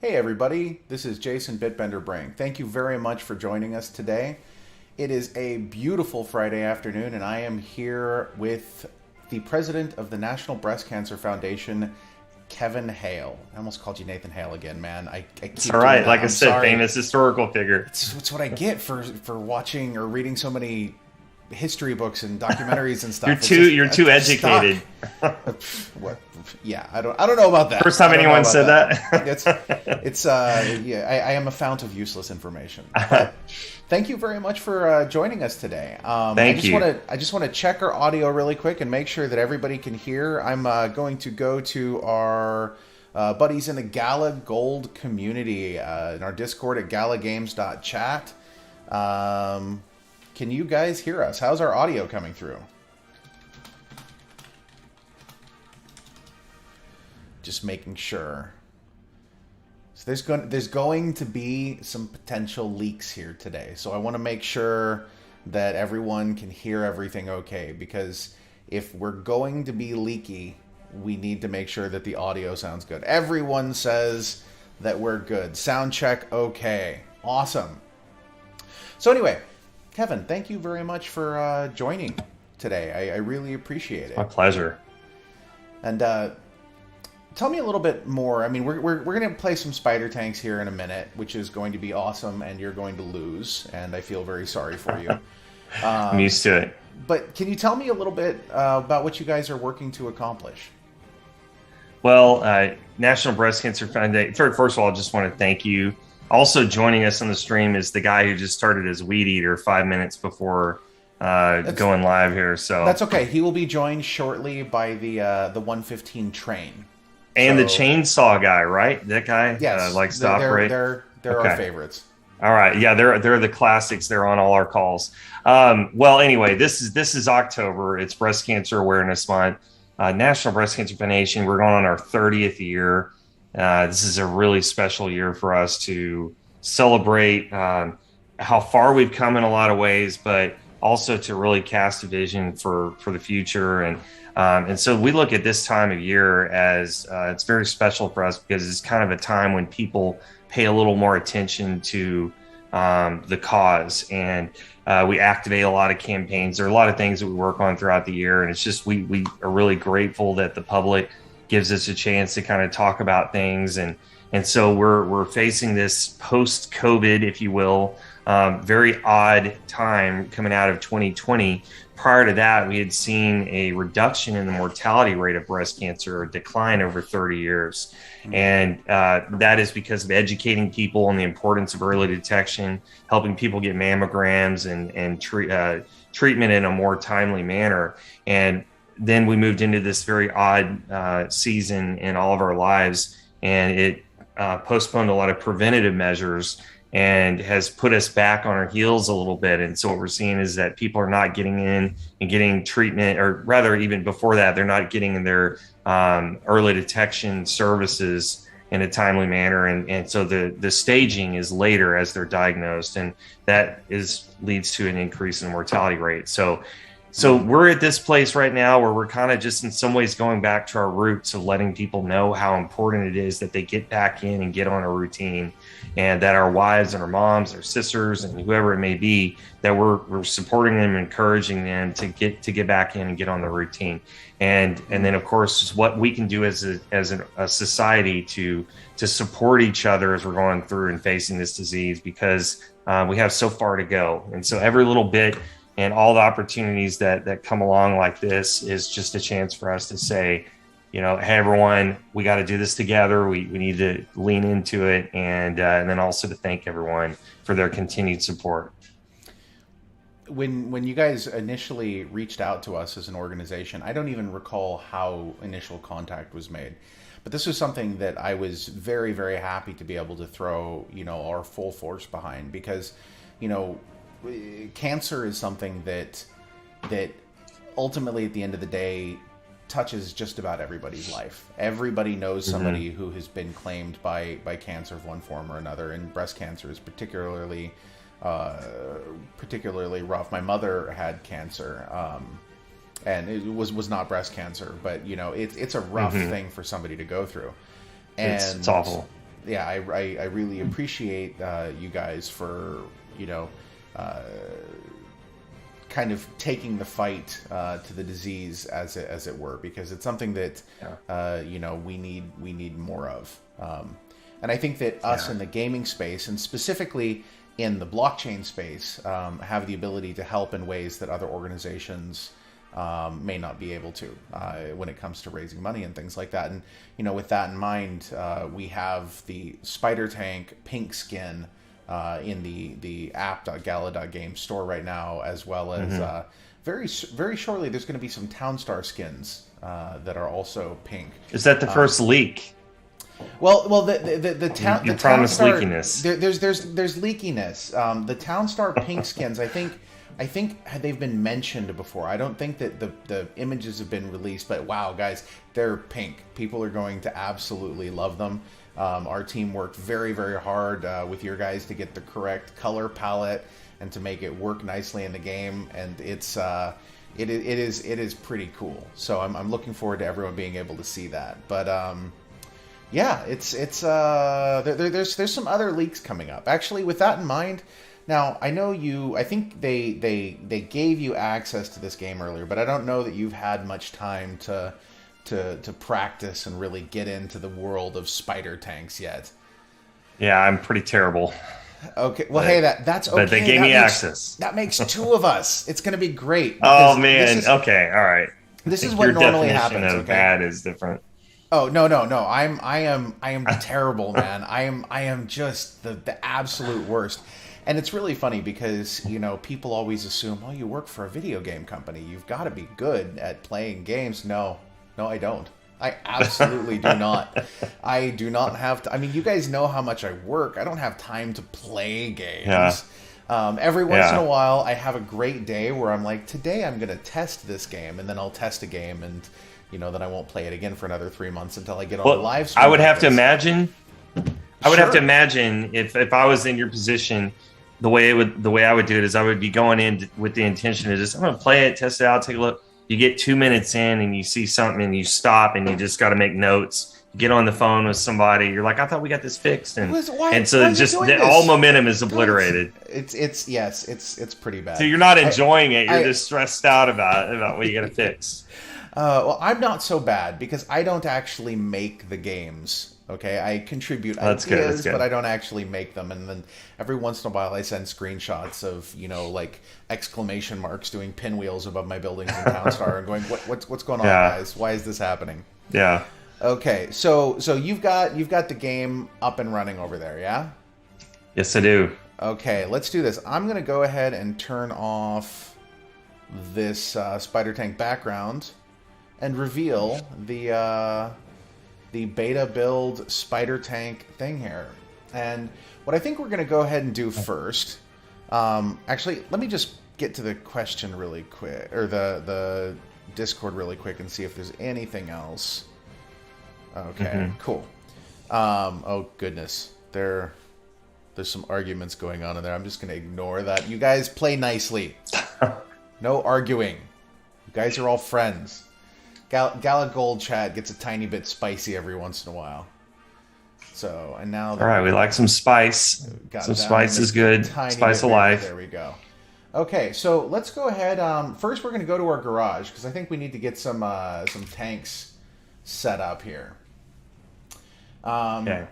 Hey everybody, this is Jason Bitbender Brink. Thank you very much for joining us today. It is a beautiful Friday afternoon, and I am here with the president of the National Breast Cancer Foundation, Kevin Hale. I almost called you Nathan Hale again, man. I It's keep all doing right. that. Like I I'm said, sorry. famous historical figure. It's what I get for watching or reading so many history books and documentaries and You're stuff. It's too just you're too I'm stuck. educated. What? Yeah, I don't know about that. First time I don't know anyone about said that. It's that. it's yeah. I am a fount of useless information. But thank you very much for joining us today. Thank you. I just want to check our audio really quick and make sure that everybody can hear. I'm going to go to our buddies in the Gala Gold community in our Discord at galagames.chat. Can you guys hear us? How's our audio coming through? Just making sure. So there's going to be some potential leaks here today. So I want to make sure that everyone can hear everything okay, because if we're going to be leaky, we need to make sure that the audio sounds good. Everyone says that we're good. Sound check okay. Awesome. So anyway, Kevin, thank you very much for joining today. I really appreciate My it. pleasure. And tell me a little bit more. I mean, we're going to play some spider tanks here in a minute, which is going to be awesome, and you're going to lose, and I feel very sorry for you. I'm used to it. But can you tell me a little bit about what you guys are working to accomplish? Well, National Breast Cancer Foundation. First of all, I just want to thank you. Also joining us on the stream is the guy who just started his weed eater 5 minutes before going live here. So That's okay. He will be joined shortly by the 115 train. and the So chainsaw guy, right? That guy yes, likes to they're operate. they're our Okay. favorites. All right, yeah, they're the classics. They're on all our calls. Well, anyway, this is October. It's Breast Cancer Awareness Month. National Breast Cancer Foundation. We're going on our 30th year. This is a really special year for us to celebrate how far we've come in a lot of ways, but also to really cast a vision for the future. And so we look at this time of year as it's very special for us because it's kind of a time when people pay a little more attention to the cause, and we activate a lot of campaigns. There are a lot of things that we work on throughout the year, and it's just we are really grateful that the public gives us a chance to kind of talk about things, and so we're facing this post COVID, if you will, very odd time coming out of 2020. Prior to that, we had seen a reduction in the mortality rate of breast cancer, a decline over 30 years. And that is because of educating people on the importance of early detection, helping people get mammograms and treatment in a more timely manner. And then we moved into this very odd season in all of our lives, and it postponed a lot of preventative measures and has put us back on our heels a little bit. And so what we're seeing is that people are not getting in and getting treatment, or rather even before that, they're not getting in their early detection services in a timely manner. And so the staging is later as they're diagnosed, and that leads to an increase in mortality rate. So we're at this place right now where we're kind of just in some ways going back to our roots of letting people know how important it is that they get back in and get on a routine, and that our wives and our moms, our sisters, and whoever it may be, that we're supporting them, encouraging them to get back in and get on the routine. And then of course just what we can do as a society to support each other as we're going through and facing this disease, because we have so far to go. And so every little bit and all the opportunities that come along like this is just a chance for us to say, hey, everyone, we got to do this together. We need to lean into it, and then also to thank everyone for their continued support. When you guys initially reached out to us as an organization, I don't even recall how initial contact was made. But this was something that I was very, very happy to be able to throw, our full force behind, because, cancer is something that ultimately at the end of the day touches just about everybody's life. Everybody knows somebody who has been claimed by cancer of one form or another, and breast cancer is particularly rough. My mother had cancer, and it was not breast cancer, but it's a rough thing for somebody to go through. And It's awful. yeah, I really appreciate you guys for, you know, kind of taking the fight to the disease, as it were, because it's something that you know, we need more of. And I think that us in the gaming space, and specifically in the blockchain space, have the ability to help in ways that other organizations may not be able to when it comes to raising money and things like that. And, you know, with that in mind, we have the Spider Tank pink skin in the app.gala.games store right now, as well as very shortly there's going to be some Townstar skins that are also pink. Is that the first leak? Well, the town. You the promised Townstar, leakiness. There's leakiness. The Townstar pink skins, I think they've been mentioned before. I don't think that the images have been released, but wow, guys, they're pink. People are going to absolutely love them. Our team worked very, very hard with your guys to get the correct color palette and to make it work nicely in the game, and it is pretty cool. So I'm looking forward to everyone being able to see that. But yeah, there's some other leaks coming up. Actually, with that in mind, now I know I think they gave you access to this game earlier, but I don't know that you've had much time to practice and really get into the world of spider tanks yet. Yeah, I'm pretty terrible. Okay, well, hey, that's okay. But they gave me access. That makes two of us. It's going to be great. Oh man, okay, all right. This is what normally happens. Your definition of bad is different. Oh no! I am terrible, man. I am just the absolute worst. And it's really funny because, you know, people always assume, oh, you work for a video game company, you've got to be good at playing games. No, I don't. I absolutely do not. I do not have to. I mean, you guys know how much I work. I don't have time to play games. Yeah. Every once in a while, I have a great day where I'm like, today I'm going to test this game, and then I'll test a game, and you know, then I won't play it again for another 3 months until I get on the live stream. I would have to imagine. I would have to imagine if I was in your position, the way I would do it is I would be going in with the intention of just, I'm going to play it, test it out, take a look. You get 2 minutes in and you see something and you stop and you just got to make notes. You get on the phone with somebody. You're like, I thought we got this fixed, and so just all momentum is obliterated. It's pretty bad. So you're not enjoying it. You're just stressed out about what you got to fix. Well, I'm not so bad because I don't actually make the games. Okay, I contribute ideas, but I don't actually make them. And then every once in a while, I send screenshots of, you know, like exclamation marks doing pinwheels above my buildings in Townstar and going, what's going on, guys? Why is this happening? Yeah. Okay, so you've got the game up and running over there, yeah? Yes, I do. Okay, let's do this. I'm gonna go ahead and turn off this spider tank background and reveal the beta build spider tank thing here. And what I think we're going to go ahead and do first, actually, let me just get to the question really quick, or the Discord really quick, and see if there's anything else. Okay, cool. Oh goodness, there's some arguments going on in there. I'm just going to ignore that. You guys play nicely. No arguing. You guys are all friends. Gala Gold chat gets a tiny bit spicy every once in a while. So, and now... All right, we like some spice. Some spice is good. Spice of life. There we go. Okay, so let's go ahead. First, we're going to go to our garage, because I think we need to get some tanks set up here. Okay.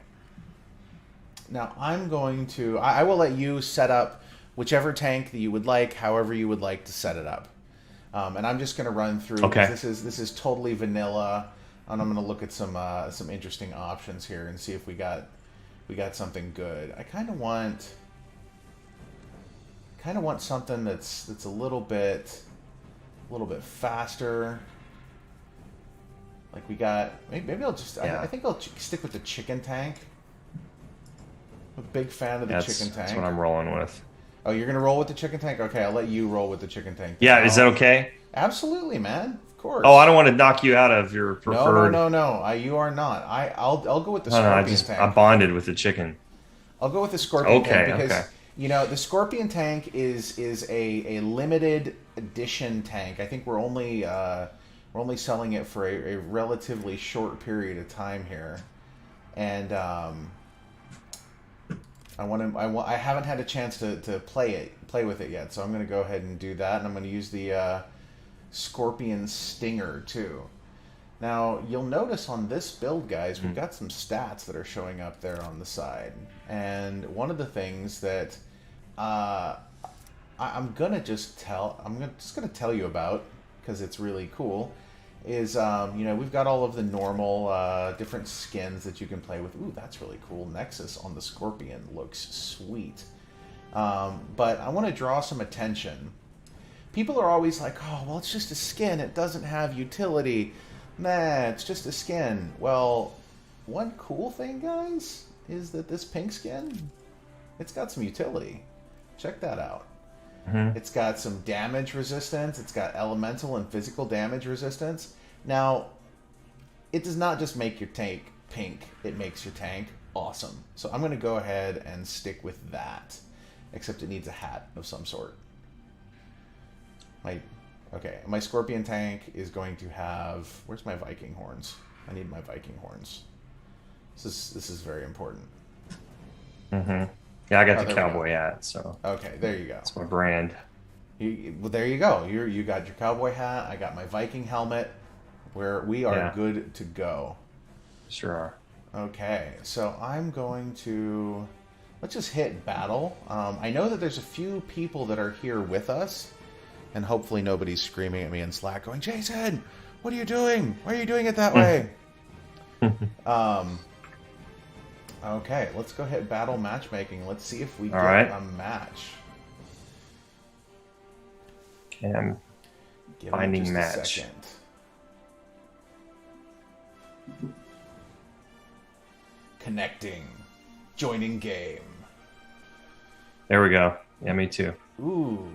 Now, I'm going to... I will let you set up whichever tank that you would like, however you would like to set it up. And I'm just going to run through. Okay. This is totally vanilla, and I'm going to look at some interesting options here and see if we got something good. I kind of want something that's a little bit faster. Like we got maybe I'll just I think I'll stick with the chicken tank. I'm a big fan of the chicken tank. That's what I'm rolling with. Oh, you're going to roll with the chicken tank? Okay, I'll let you roll with the chicken tank. Yeah, is that okay? Absolutely, man. Of course. Oh, I don't want to knock you out of your preferred... No. You are not. I'll go with the scorpion tank. I bonded with the chicken. I'll go with the scorpion tank because, you know, the scorpion tank is a limited edition tank. I think we're only selling it for a relatively short period of time here. And I haven't had a chance to play with it yet, so I'm gonna go ahead and do that, and I'm gonna use the Scorpion Stinger too. Now you'll notice on this build, guys, we've got some stats that are showing up there on the side, and one of the things that I'm just gonna tell you about because it's really cool. Is we've got all of the normal different skins that you can play with. Ooh, that's really cool. Nexus on the Scorpion looks sweet. But I want to draw some attention. People are always like, oh, well, it's just a skin. It doesn't have utility. Nah, it's just a skin. Well, one cool thing, guys, is that this pink skin, it's got some utility. Check that out. It's got some damage resistance. It's got elemental and physical damage resistance. Now, it does not just make your tank pink. It makes your tank awesome. So I'm going to go ahead and stick with that. Except it needs a hat of some sort. My Scorpion tank is going to have... Where's my Viking horns? I need my Viking horns. This is very important. Yeah, I got the cowboy hat, so... Okay, there you go. That's my brand. Well, there you go. You got your cowboy hat. I got my Viking helmet. Where we are good to go. Sure are. Okay, so I'm going to... Let's just hit battle. I know that there's a few people that are here with us. And hopefully nobody's screaming at me in Slack going, Jason, what are you doing? Why are you doing it that way? Okay, let's go hit battle matchmaking. Let's see if we get a match. And finding match. Connecting. Joining game. There we go. Yeah, me too. Ooh.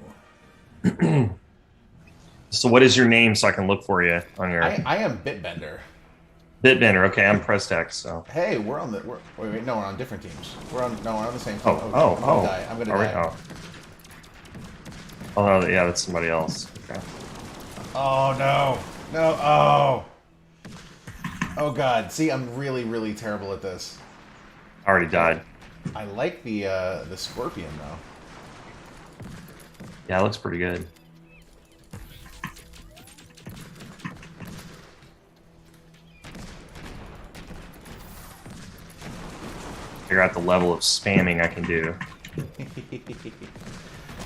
So what is your name so I can look for you on your... I am Bitbender. Bitbender. Okay, I'm Pressed X, so... Hey, we're on the... Wait, no, we're on different teams. We're on the same team. I'm gonna die. Oh, no, yeah, that's somebody else. Okay. Oh, no. No, oh. Oh, God. See, I'm really, really terrible at this. I already died. I like the Scorpion, though. Yeah, it looks pretty good. Figure out the level of spamming I can do.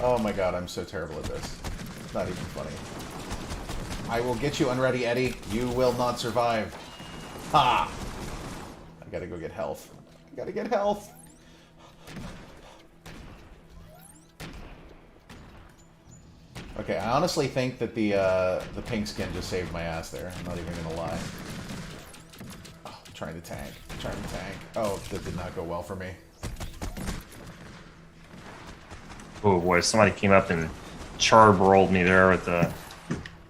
Oh my god, I'm so terrible at this. It's not even funny. I will get you unready, Eddie. You will not survive. Ha! I gotta go get health. I gotta get health. Okay, I honestly think that the pink skin just saved my ass there. I'm not even gonna lie. Oh, trying to tank. Oh, that did not go well for me. Oh boy, somebody came up and charbroiled me there with the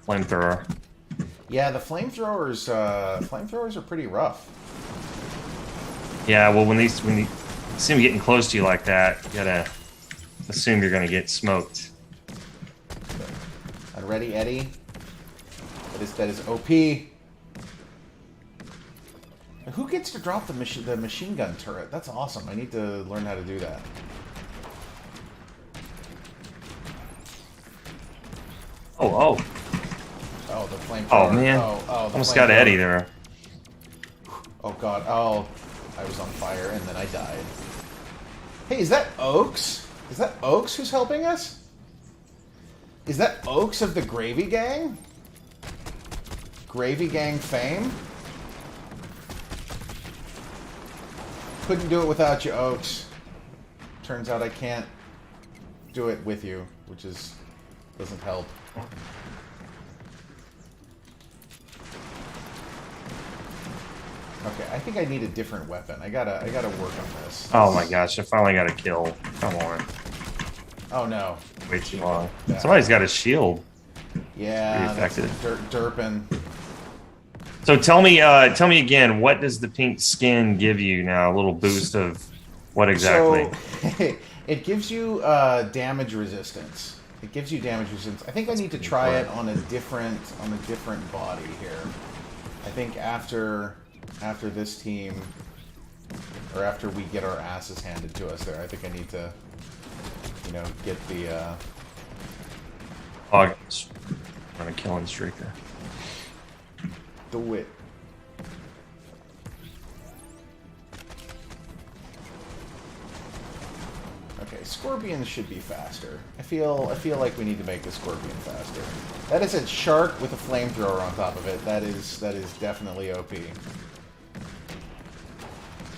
flamethrower. Yeah, the flamethrowers are pretty rough. Yeah, well, when you see them getting close to you like that, you gotta assume you're gonna get smoked. Ready, Eddie? That is OP. Who gets to drop the machine gun turret? That's awesome. I need to learn how to do that. Oh, the flamethrower. Oh man! The almost got Eddie there. Oh god! Oh, I was on fire and then I died. Hey, is that Oaks? Is that Oaks who's helping us? Is that Oaks of the Gravy Gang? Gravy Gang fame? Couldn't do it without you, Oaks. Turns out I can't do it with you, which doesn't help. Okay, I think I need a different weapon. I gotta work on this. Oh my gosh! I finally got a kill. Come on. Oh no. Way too long. Somebody's got a shield. Yeah, that's derping. So tell me again, what does the pink skin give you now? A little boost of what exactly? So, it gives you damage resistance. I think I need to try it on a different body here. I think after this team, Or after we get our asses handed to us there. I think I need to, you know, get the, Oh, on a killing streak there. the wit. Okay, scorpions should be faster. I feel like we need to make the scorpion faster. That is a shark with a flamethrower on top of it. That is definitely OP.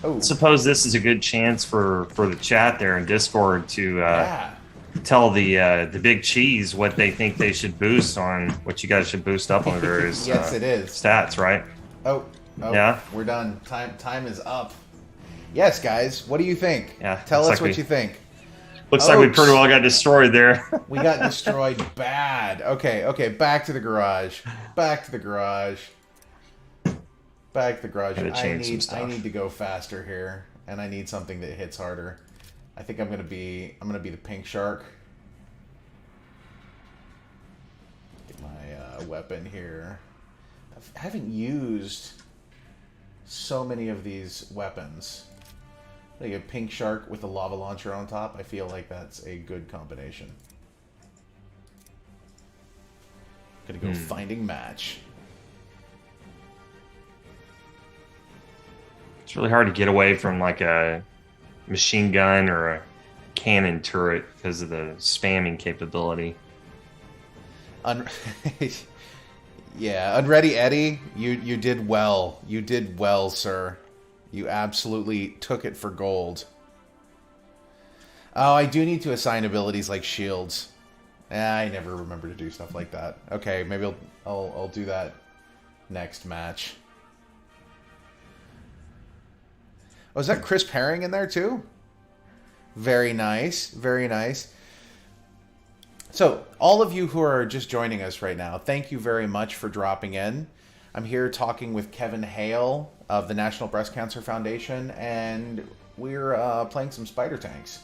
Oh, Suppose this is a good chance for the chat there in Discord to yeah. tell the big cheese what they think they should boost on, what you guys should boost up on various Yes, it is. stats, right? Oh, Yeah? We're done. Time is up. Yes, guys. What do you think? Yeah, Tell us looks what like you think. Looks like we Oaks. pretty well got destroyed there. We got destroyed bad. Okay. Back to the garage. Back to the garage. Back to the garage. Gotta change some stuff. I need to go faster here, and I need something that hits harder. I think I'm gonna be the pink shark. Get my weapon here. I haven't used so many of these weapons. Like a pink shark with a lava launcher on top. I feel like that's a good combination. Gonna go finding match. It's really hard to get away from like a machine gun or a cannon turret because of the spamming capability. Yeah, Unready Eddie, you did well. You did well, sir. You absolutely took it for gold. Oh, I do need to assign abilities like shields. I never remember to do stuff like that. Okay, maybe I'll do that next match. Oh, is that crisp herring in there too? Very nice, very nice. So, all of you who are just joining us right now, thank you very much for dropping in. I'm here talking with Kevin Hale of the National Breast Cancer Foundation, and we're playing some spider tanks.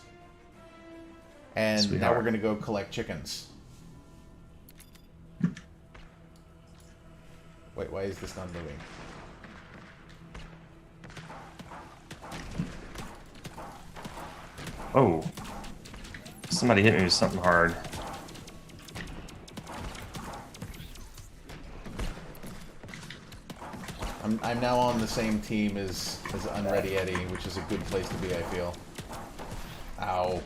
And now we're going to go collect chickens. Wait, why is this not moving? Oh, somebody hit me with something hard. I'm now on the same team as Unready Eddie, which is a good place to be, I feel. Ow.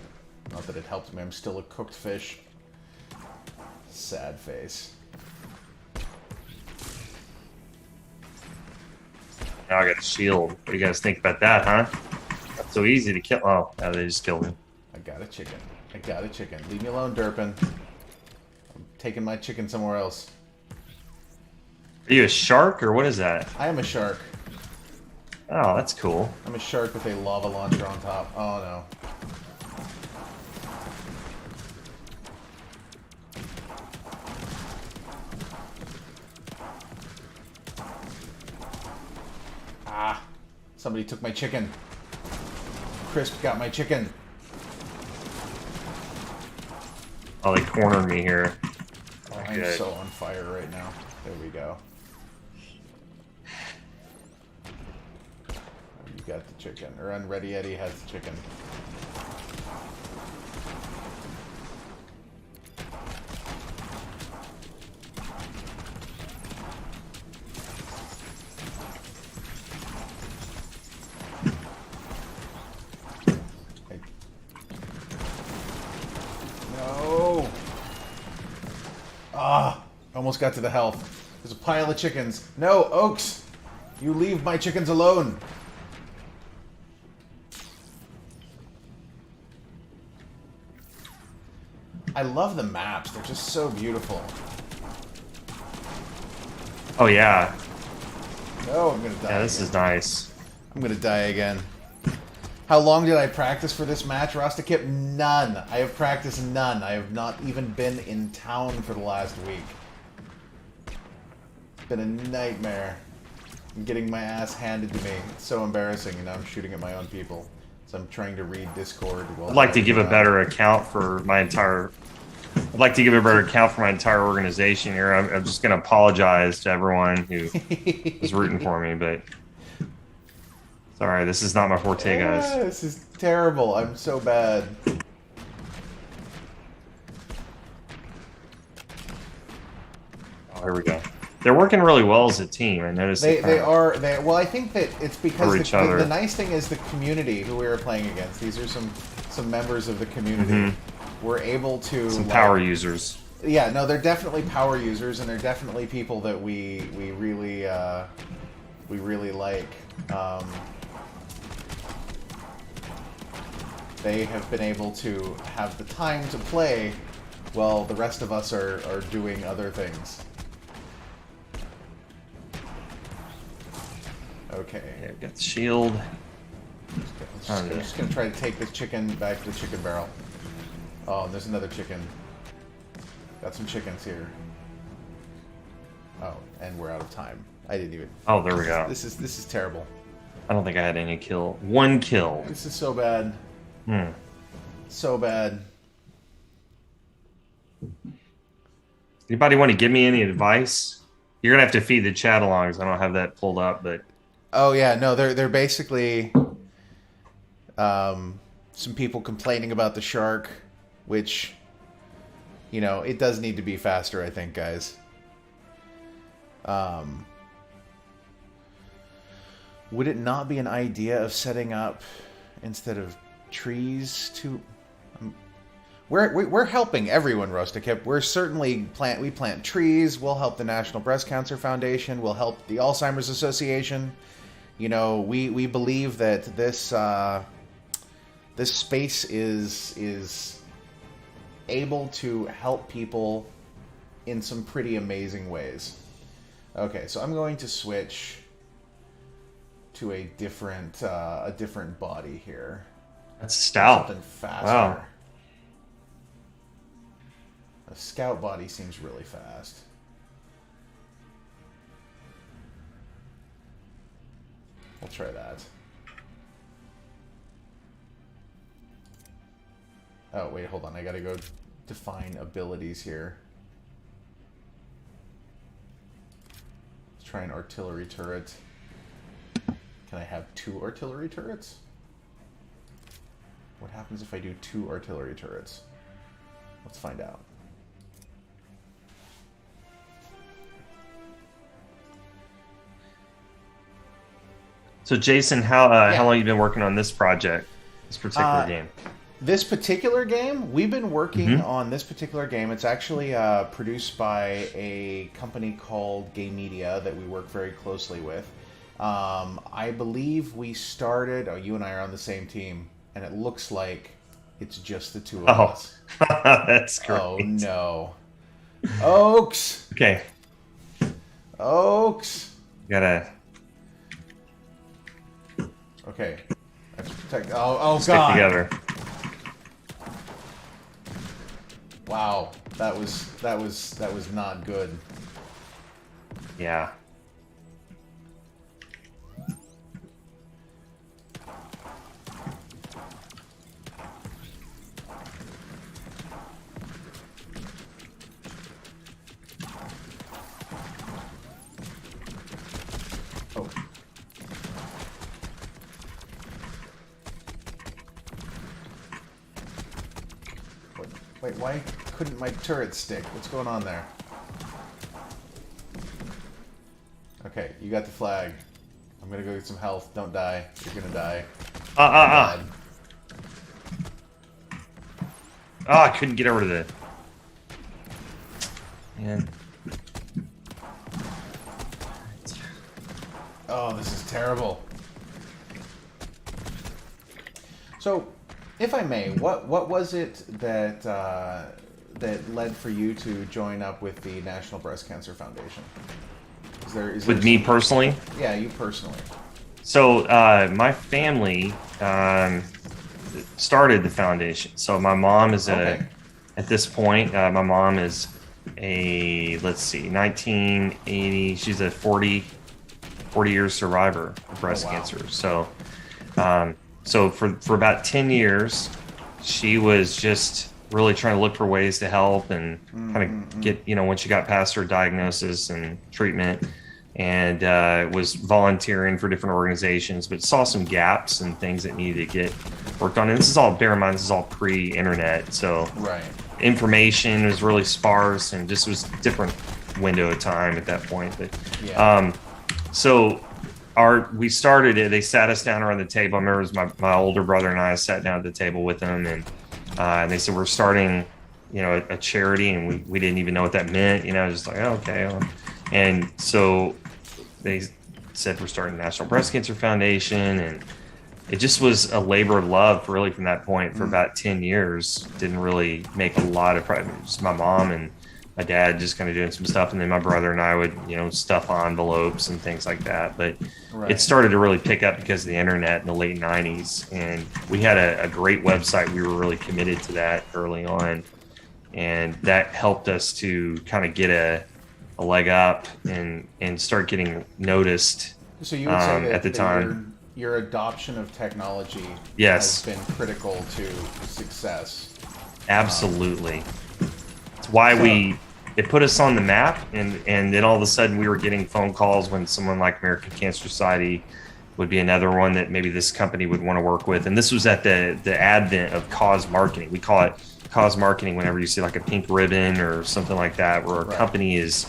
Not that it helped me. I'm still a cooked fish. Sad face. Now I got a shield. What do you guys think about that, huh? Not so easy to kill. Oh, no, they just killed me. I got a chicken. I got a chicken. Leave me alone, Durpin. I'm taking my chicken somewhere else. Are you a shark or what is that? I am a shark. Oh, that's cool. I'm a shark with a lava launcher on top. Oh no. Ah, somebody took my chicken. Crisp got my chicken. Oh, they cornered me here. Oh, I'm so on fire right now. There we go. You got the chicken. Or Unready Eddie has the chicken. No! Ah! Almost got to the health. There's a pile of chickens. No, Oaks! You leave my chickens alone! I love the maps. They're just so beautiful. Oh, yeah. No, I'm gonna die. Yeah, this is nice. I'm gonna die again. How long did I practice for this match, Rastakip? None. I have practiced none. I have not even been in town for the last week. It's been a nightmare. I'm getting my ass handed to me. It's so embarrassing, and now I'm shooting at my own people. So I'm trying to read Discord. I'd like to give a better account for my entire... I'd like to give a better account for my entire organization here. I'm just going to apologize to everyone who was rooting for me, but Sorry, this is not my forte, guys. This is terrible. I'm so bad. Oh, here we go. They're working really well as a team. I noticed They are. Well, I think that it's because other. The nice thing is the community who we were playing against. These are some members of the community. We're able to some power users. Yeah, no, they're definitely power users, and they're definitely people that we really like. They have been able to have the time to play while the rest of us are doing other things. Okay. Yeah, got the shield. I'm just going to try to take this chicken back to the chicken barrel. Oh, and there's another chicken. Got some chickens here. Oh, and we're out of time. I didn't even... Oh, there we go. This is terrible. I don't think I had any kill. One kill. This is so bad. So bad. Anybody want to give me any advice? You're gonna have to feed the chat along, because I don't have that pulled up. But oh yeah, no, they're basically some people complaining about the shark, which, you know, it does need to be faster, I think, guys. Would it not be an idea of setting up, instead of trees, to... We're helping everyone, Rustic. We're certainly we plant trees. We'll help the National Breast Cancer Foundation. We'll help the Alzheimer's Association. You know, we believe that this this space is able to help people in some pretty amazing ways. Okay, so I'm going to switch to a different body here. that's stout. Something faster. Wow. A scout body seems really fast. We'll try that. Oh, wait, hold on. I gotta go define abilities here. Let's try an artillery turret. Can I have 2 artillery turrets? What happens if I do 2 artillery turrets? Let's find out. So Jason, how long have you been working on this project, this particular game? This particular game, we've been working on this particular game. It's actually produced by a company called Gay Media that we work very closely with. I believe we started... Oh, you and I are on the same team, and it looks like it's just the 2 of us. That's great. Oh, no. Oaks! Okay. Oaks! Gotta... Okay. I have to protect... Oh stick God! together. Wow. That was not good. Yeah. Oh. Wait, why couldn't my turret stick? What's going on there? Okay, you got the flag. I'm gonna go get some health. Don't die. You're gonna die. Oh, I couldn't get over to the... Man. Oh, this is terrible. So, if I may, what was it that that led for you to join up with the National Breast Cancer Foundation? With me personally? Yeah, you personally. So my family started the foundation. So my mom is at this point, my mom is a, let's see, 1980. She's a 40 year survivor of breast cancer. So, so for about 10 years, she was just really trying to look for ways to help and kind of get, you know, when she got past her diagnosis and treatment. and was volunteering for different organizations, but saw some gaps and things that needed to get worked on. And this is all, bear in mind, this is all pre-internet, so Right. information was really sparse and just was different window of time at that point. But Yeah. so we started it. They sat us down around the table. I remember it was my older brother and I sat down at the table with them, and they said, we're starting, a charity, and we didn't even know what that meant, just like, oh, okay. And so they said, we're starting National Breast Cancer Foundation, and it just was a labor of love really from that point for about 10 years. Didn't really make a lot of progress. Just my mom and my dad just kind of doing some stuff, and then my brother and I would, stuff envelopes and things like that. But Right. it started to really pick up because of the internet in the late 90s, and we had a great website. We were really committed to that early on, and that helped us to kind of get a leg up and start getting noticed. So you would say that, at the time. Your adoption of technology Yes. has been critical to success. Absolutely. It's why it put us on the map, and then all of a sudden we were getting phone calls when someone like American Cancer Society would be another one that maybe this company would want to work with. And this was at the advent of cause marketing. We call it cause marketing whenever you see like a pink ribbon or something like that, where a Right. company is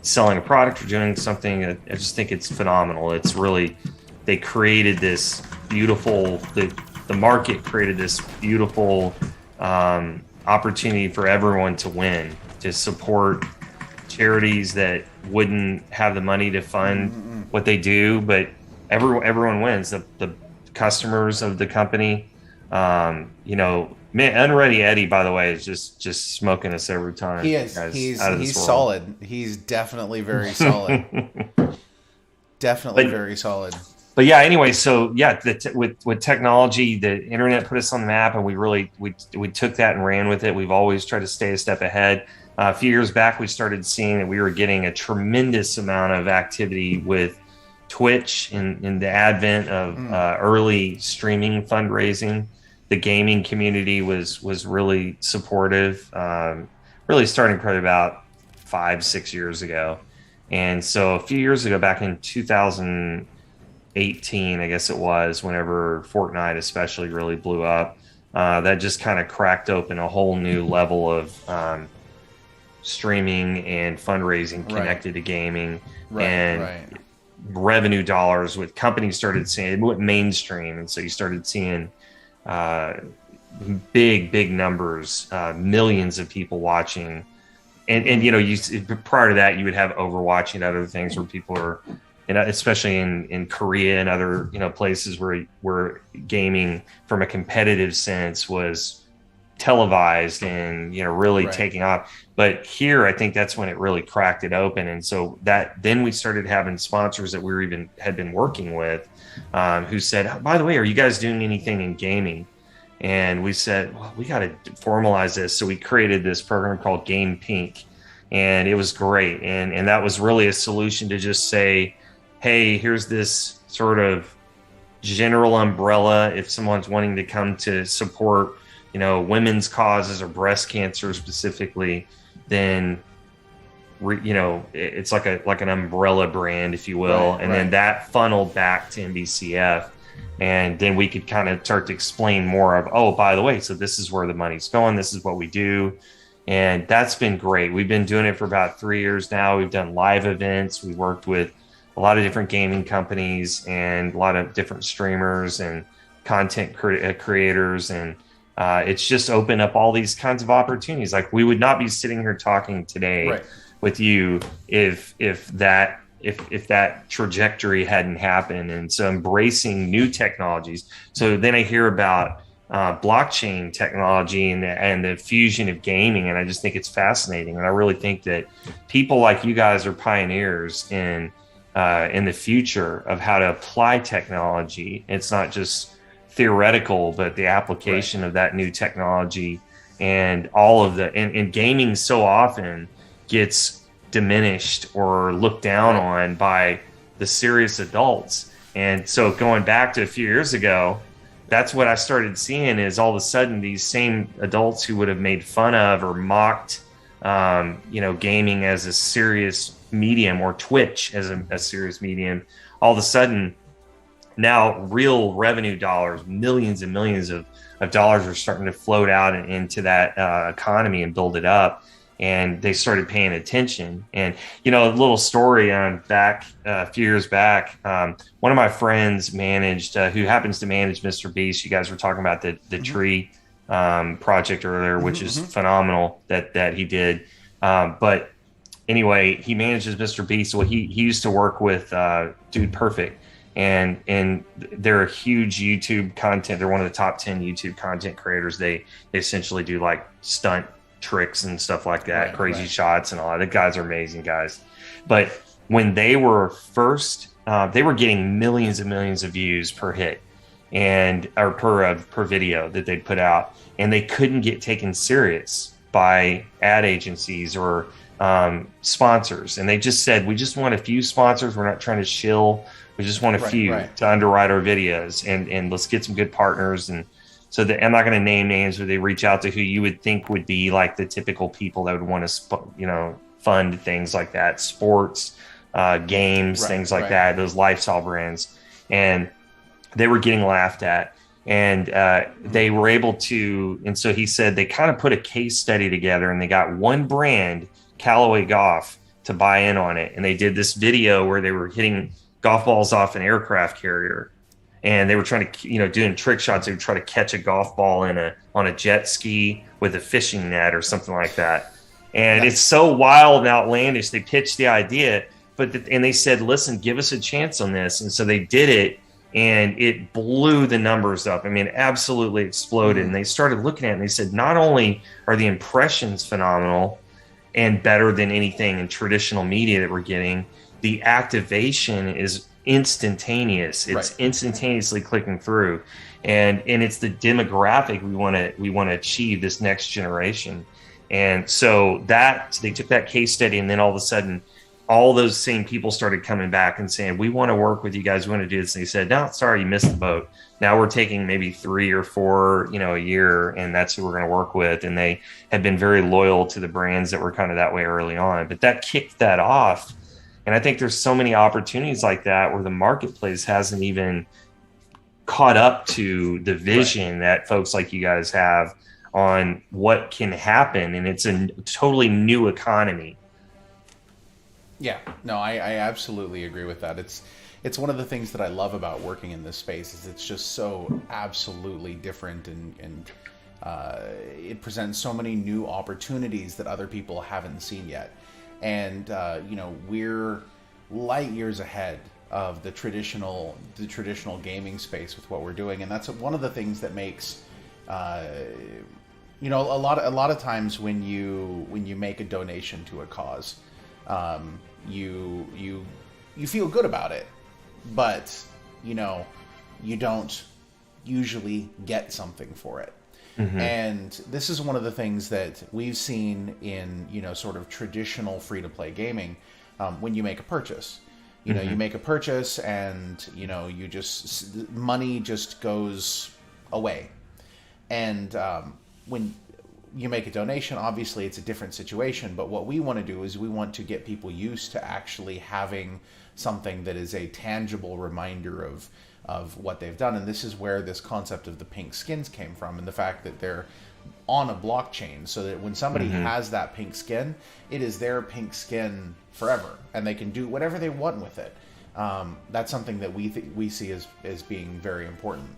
selling a product or doing something. I just think it's phenomenal. It's really, they created this beautiful, the market created this beautiful opportunity for everyone to win, to support charities that wouldn't have the money to fund what they do, but everyone wins. The customers of the company, man, Unready Eddie, by the way, is just smoking us every time. He is. Guys, He's out of this world. solid. He's definitely very solid. Definitely But- very solid. But yeah, anyway, so yeah, with technology, the internet put us on the map, and we took that and ran with it. We've always tried to stay a step ahead. A few years back, we started seeing that we were getting a tremendous amount of activity with Twitch in the advent of early streaming fundraising. The gaming community was really supportive, really starting probably about 5-6 years ago. And so a few years ago, back in 2018, I guess it was, whenever Fortnite especially really blew up, that just kind of cracked open a whole new level of streaming and fundraising connected to gaming, and revenue dollars with companies started seeing it went mainstream. And so you started seeing big numbers, millions of people watching. And you prior to that, you would have Overwatch and other things where people are, especially in Korea and other places where gaming from a competitive sense was televised and really taking off. But here, I think that's when it really cracked it open. And so then we started having sponsors that we had been working with, who said, by the way, are you guys doing anything in gaming? And we said, well, we got to formalize this. So we created this program called Game Pink, and it was great. And that was really a solution to just say, hey, here's this sort of general umbrella. If someone's wanting to come to support, women's causes or breast cancer specifically, then it's like an umbrella brand, if you will. Then that funneled back to NBCF. And then we could kind of start to explain more of, oh, by the way, so this is where the money's going. This is what we do. And that's been great. We've been doing it for about 3 years now. We've done live events. We worked with a lot of different gaming companies and a lot of different streamers and content creators. And it's just opened up all these kinds of opportunities. Like, we would not be sitting here talking today with you if that trajectory hadn't happened. And so embracing new technologies. So then I hear about blockchain technology and the fusion of gaming, and I just think it's fascinating. And I really think that people like you guys are pioneers in the future of how to apply technology. It's not just theoretical, but the application of that new technology and all of and gaming so often gets diminished or looked down on by the serious adults. And so going back to a few years ago, that's what I started seeing, is all of a sudden these same adults who would have made fun of or mocked gaming as a serious medium, or Twitch as a serious medium, all of a sudden now real revenue dollars, millions and millions of dollars are starting to float out into that economy and build it up. And they started paying attention. And, a little story on back a few years back, one of my friends managed, who happens to manage Mr. Beast. You guys were talking about the tree project earlier, which is phenomenal that he did. But anyway, he manages Mr. Beast. Well, he used to work with Dude Perfect. And they're a huge YouTube content. They're one of the top 10 YouTube content creators. They essentially do like stunt tricks and stuff like that, crazy shots and all that. The guys are amazing guys. But when they were first, they were getting millions and millions of views per hit or per video that they'd put out, and they couldn't get taken serious by ad agencies or sponsors. And they just said, we just want a few sponsors. We're not trying to shill. We just want a few to underwrite our videos, and let's get some good partners. And so I'm not going to name names, but they reach out to who you would think would be like the typical people that would want to, fund things like that, sports, games, things like that, those lifestyle brands. And they were getting laughed at, and they were able to. And so he said they kind of put a case study together, and they got one brand, Callaway Golf, to buy in on it. And they did this video where they were hitting golf balls off an aircraft carrier, and they were trying to, doing trick shots. They would try to catch a golf ball on a jet ski with a fishing net or something like that. And it's so wild and outlandish. They pitched the idea, and they said, listen, give us a chance on this. And so they did it, and it blew the numbers up. I mean, absolutely exploded. And they started looking at it, and they said, not only are the impressions phenomenal and better than anything in traditional media that we're getting, the activation is instantaneous. It's instantaneously clicking through, and it's the demographic we want to achieve, this next generation. And so that they took that case study, and then all of a sudden, all those same people started coming back and saying, we want to work with you guys. We want to do this. And they said, no, sorry, you missed the boat. Now we're taking maybe 3 or 4, a year, and that's who we're going to work with. And they had been very loyal to the brands that were kind of that way early on, but that kicked that off. And I think there's so many opportunities like that where the marketplace hasn't even caught up to the vision that folks like you guys have on what can happen. And it's a totally new economy. Yeah, no, I absolutely agree with that. It's one of the things that I love about working in this space is it's just so absolutely different, and it presents so many new opportunities that other people haven't seen yet. And we're light years ahead of the traditional gaming space with what we're doing, and that's one of the things that makes a lot of times when you make a donation to a cause, you feel good about it, but you don't usually get something for it. And this is one of the things that we've seen in, sort of traditional free-to-play gaming. When you make a purchase, you make a purchase, and, money just goes away. And when you make a donation, obviously it's a different situation. But what we want to do is we want to get people used to actually having something that is a tangible reminder of what they've done. And this is where this concept of the pink skins came from, and the fact that they're on a blockchain, so that when somebody has that pink skin, it is their pink skin forever, and they can do whatever they want with it. That's something that we see as being very important.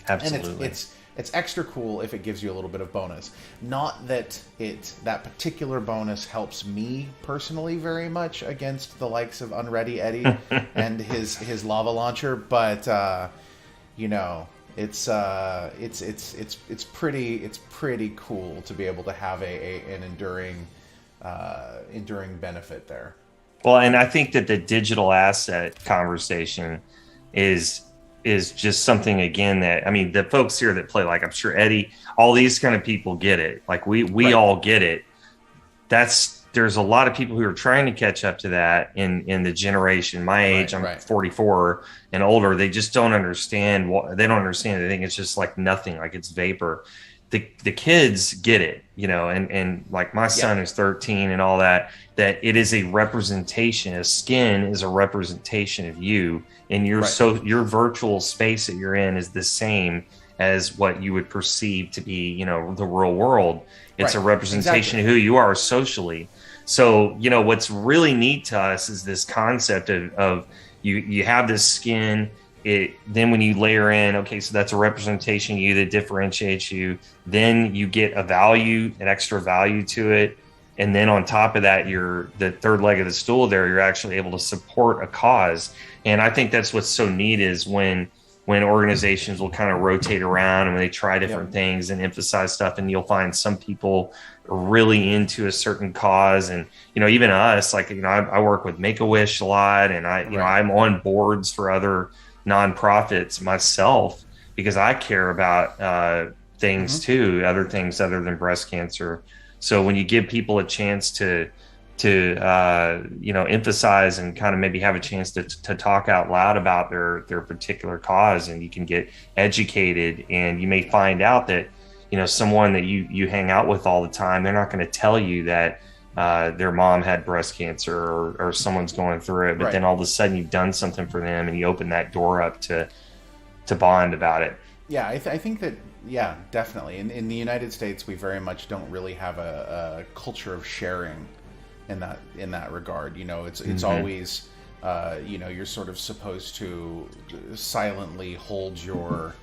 Absolutely. And it's extra cool if it gives you a little bit of bonus. Not that that particular bonus helps me personally very much against the likes of Unready Eddie and his lava launcher, but it's pretty cool to be able to have an enduring benefit there. Well, and I think that the digital asset conversation is just something, again, that, I mean, the folks here that play, like I'm sure Eddie, all these kind of people get it. Like we all get it. There's a lot of people who are trying to catch up to that in the generation my age. I'm 44 and older. They just don't understand. They don't understand. They think it's just like nothing, like it's vapor. the kids get it, and like my son is 13 and all that it is a representation. A skin is a representation of you, and your virtual space that you're in is the same as what you would perceive to be, the real world. It's a representation of who you are socially. So, what's really neat to us is this concept of you have this skin. Then when you layer in, okay, so that's a representation of you that differentiates you. Then you get an extra value to it. And then on top of that, you're the third leg of the stool there, you're actually able to support a cause. And I think that's what's so neat is when organizations will kind of rotate around and when they try different things and emphasize stuff, and you'll find some people are really into a certain cause. And, even us, like, I work with Make-A-Wish a lot, and I'm on boards for other nonprofits myself because I care about things too, other things other than breast cancer. So when you give people a chance to emphasize and kind of maybe have a chance to talk out loud about their particular cause, and you can get educated, and you may find out that someone that you hang out with all the time, they're not going to tell you that their mom had breast cancer or someone's going through it, but then all of a sudden you've done something for them and you open that door up to bond about it. Yeah, I think that, yeah, definitely. In the United States, we very much don't really have a culture of sharing in that regard. It's always, you're sort of supposed to silently hold your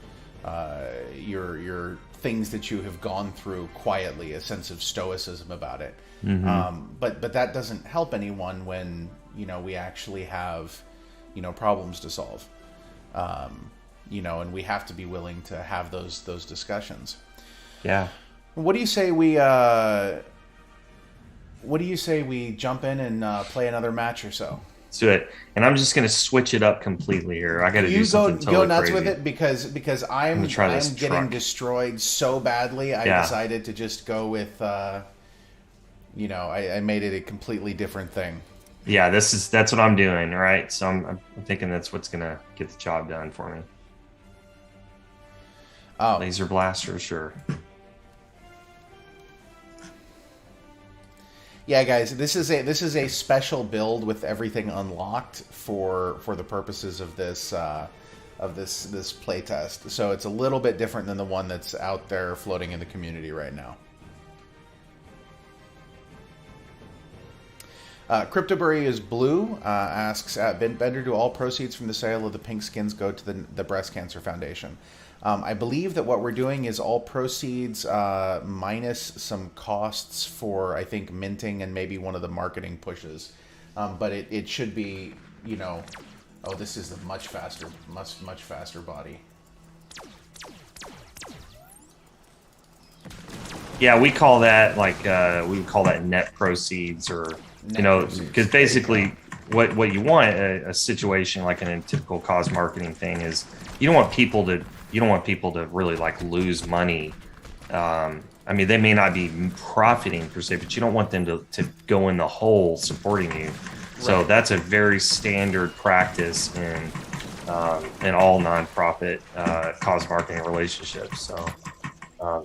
things that you have gone through quietly, a sense of stoicism about it. But that doesn't help anyone when we actually have problems to solve. And we have to be willing to have those discussions. Yeah. What do you say we jump in and play another match or so? Let's do it. And I'm just going to switch it up completely here. I got to do something totally go nuts crazy with it because I'm getting destroyed so badly. I decided to just go with I made it a completely different thing. Yeah, that's what I'm doing, right? So I'm thinking that's what's going to get the job done for me. Oh, laser blaster, sure. Yeah, guys, this is a special build with everything unlocked for the purposes of this playtest. So it's a little bit different than the one that's out there floating in the community right now. Cryptobury is blue. Asks, Bender, do all proceeds from the sale of the pink skins go to the Breast Cancer Foundation? I believe that what we're doing is all proceeds minus some costs for, I think, minting and maybe one of the marketing pushes. But it should be, oh, this is a much faster body. Yeah, we call that we would call that net proceeds, or because basically what you want a situation like in a typical cause marketing thing is you don't want people to really lose money. I mean, they may not be profiting per se, but you don't want them to go in the hole supporting you. So that's a very standard practice in all nonprofit cause marketing relationships.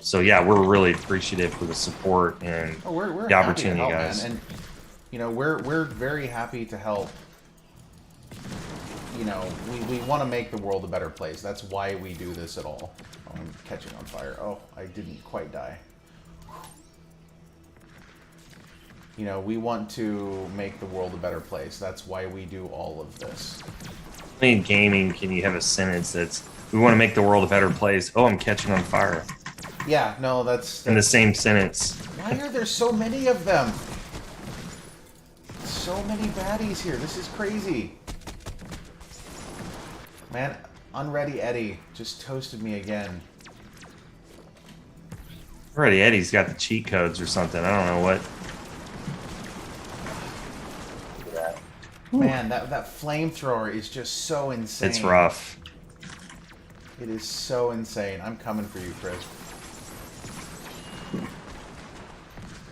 So yeah, we're really appreciative for the support and we're the opportunity, help, guys. Man. And we're very happy to help. We want to make the world a better place. That's why we do this at all. Oh, I'm catching on fire. Oh, I didn't quite die. We want to make the world a better place. That's why we do all of this. In gaming, can you have a sentence that's, we want to make the world a better place? Oh, I'm catching on fire. Yeah, no, that's... in the same sentence. Why are there so many of them? So many baddies here. This is crazy. Man, Unready Eddie just toasted me again. Unready Eddie's got the cheat codes or something. I don't know what. Man, that flamethrower is just so insane. It's rough. It is so insane. I'm coming for you, Chris.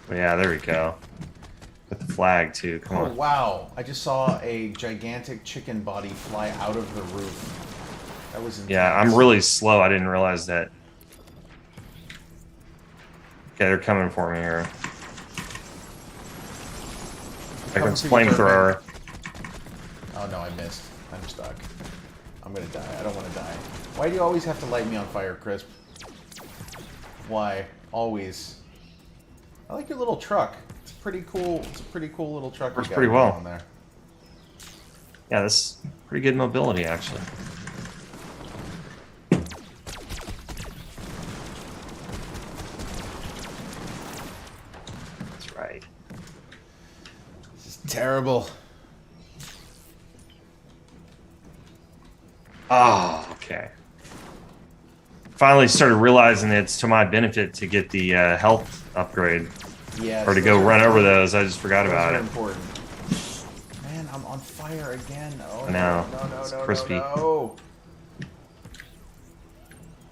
Yeah, there we go. With the flag, too. Come on. Oh, wow. I just saw a gigantic chicken body fly out of the roof. That was intense. Yeah, I'm really slow. I didn't realize that. Okay, they're coming for me here. Like Coming it's for you, flamethrower. Oh no, I missed. I'm stuck. I'm gonna die. I don't want to die. Why do you always have to light me on fire, Crisp? Why? Always. I like your little truck. It's pretty cool. It's a pretty cool little truck. Works you got pretty well. on there. Yeah, this is pretty good mobility, actually. That's right. This is terrible. Oh, okay. Finally started realizing it's to my benefit to get the health upgrade. Yeah. Or to go run over those. I just forgot about it. Important. Man, I'm on fire again. Oh, I know. No, It's no, no, crispy. no.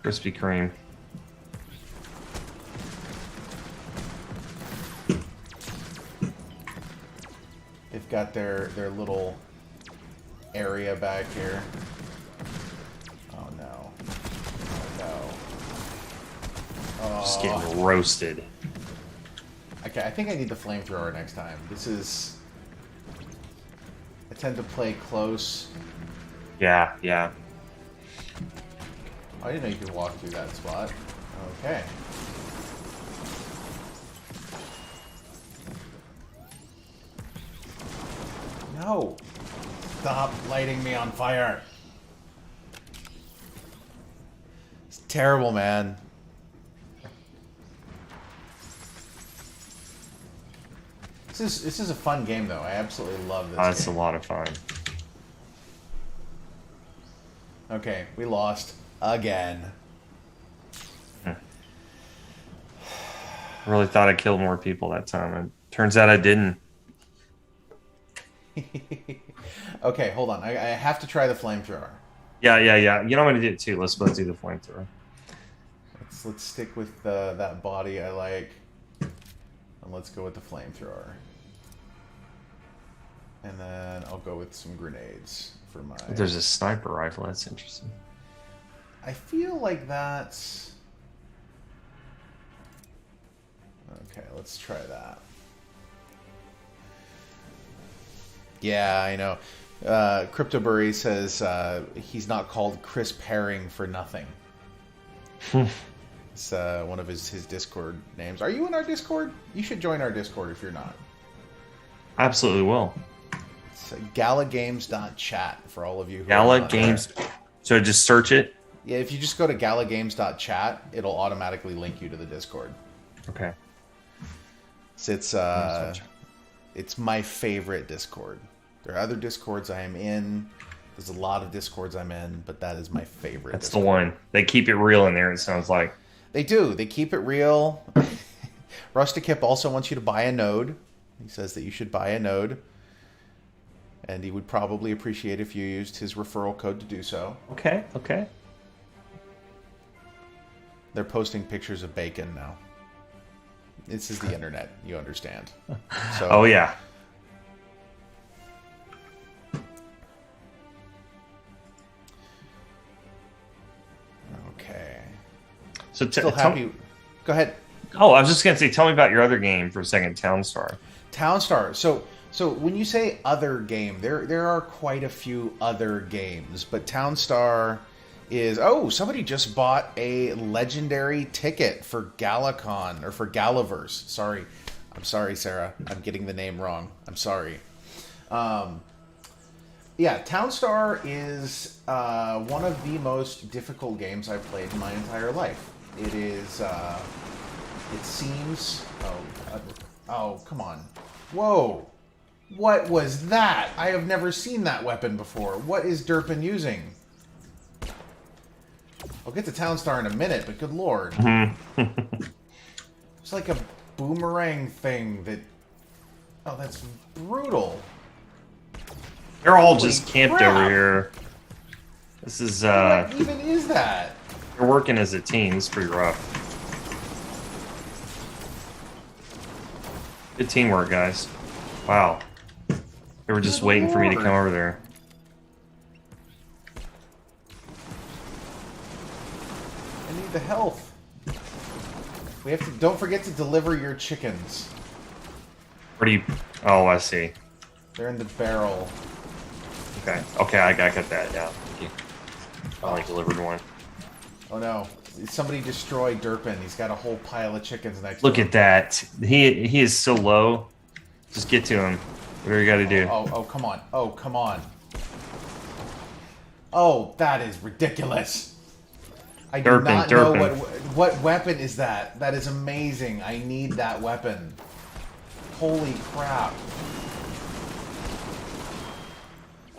Krispy Kreme. They've got their little area back here. Oh no. Oh no. Oh. Just getting roasted. Okay, I think I need the flamethrower next time. This is... I tend to play close. Yeah, yeah. Oh, I didn't know you could walk through that spot. Okay. No! Stop lighting me on fire! It's terrible, man. This is a fun game, though. I absolutely love this That's a game. lot of fun. Okay, we lost. Again. I really thought I killed more people that time, and turns out I didn't. Okay, hold on. I have to try the flamethrower. Yeah, yeah, yeah. You know I'm gonna do it too. Let's both do the flamethrower. Let's stick with that body I like. And let's go with the flamethrower. And then I'll go with some grenades for my... There's a sniper rifle. That's interesting. I feel like that's... Okay, let's try that. Yeah, I know. CryptoBurry says he's not called Chris Herring for nothing. It's one of his Discord names. Are you in our Discord? You should join our Discord if you're not. Absolutely will. It's galagames.chat for all of you who Gala are not Games. there. So just search it. Yeah, if you just go to galagames.chat, it'll automatically link you to the Discord. Okay. It's my favorite Discord. There are other Discords I am in. There's a lot of Discords I'm in, but that is my favorite. That's Discord. the one. They keep it real in there, it sounds like. They do. They keep it real. Rustikip also wants you to buy a node. He says that you should buy a node. And he would probably appreciate if you used his referral code to do so. Okay, okay. They're posting pictures of bacon now. This is the internet, you understand. So, Oh, yeah. Okay. So Still happy. Go ahead. Oh, I was just going to say, tell me about your other game for a second, Townstar. Townstar. So when you say other game, there are quite a few other games, but Townstar is... Oh, somebody just bought a legendary ticket for GalaCon, or for Galaverse. Sorry. I'm sorry, Sarah. I'm getting the name wrong. I'm sorry. Yeah, Townstar is one of the most difficult games I've played in my entire life. It is... it seems... Oh, come on. Whoa! What was that? I have never seen that weapon before. What is Durpin using? I'll get to Townstar in a minute, but good lord. It's like a boomerang thing that... Oh, that's brutal. They're all Holy just camped crap. over here. This is, What even is that? they're working as a team. It's pretty rough. Good teamwork, guys. Wow. They were just Good waiting for me to lord. come over there. I need the health. We have to. Don't forget to deliver your chickens. Where do you? Oh, I see. They're in the barrel. Okay. Okay, I got that. Yeah. Thank you. Finally delivered one. Oh no! Somebody destroyed Durpin. He's got a whole pile of chickens next. Look to him. at that. He is so low. Just get to him. Whatever you got to do. Oh, come on! Oh, come on! Oh, that is ridiculous. I do not know what weapon is that. That is amazing. I need that weapon. Holy crap!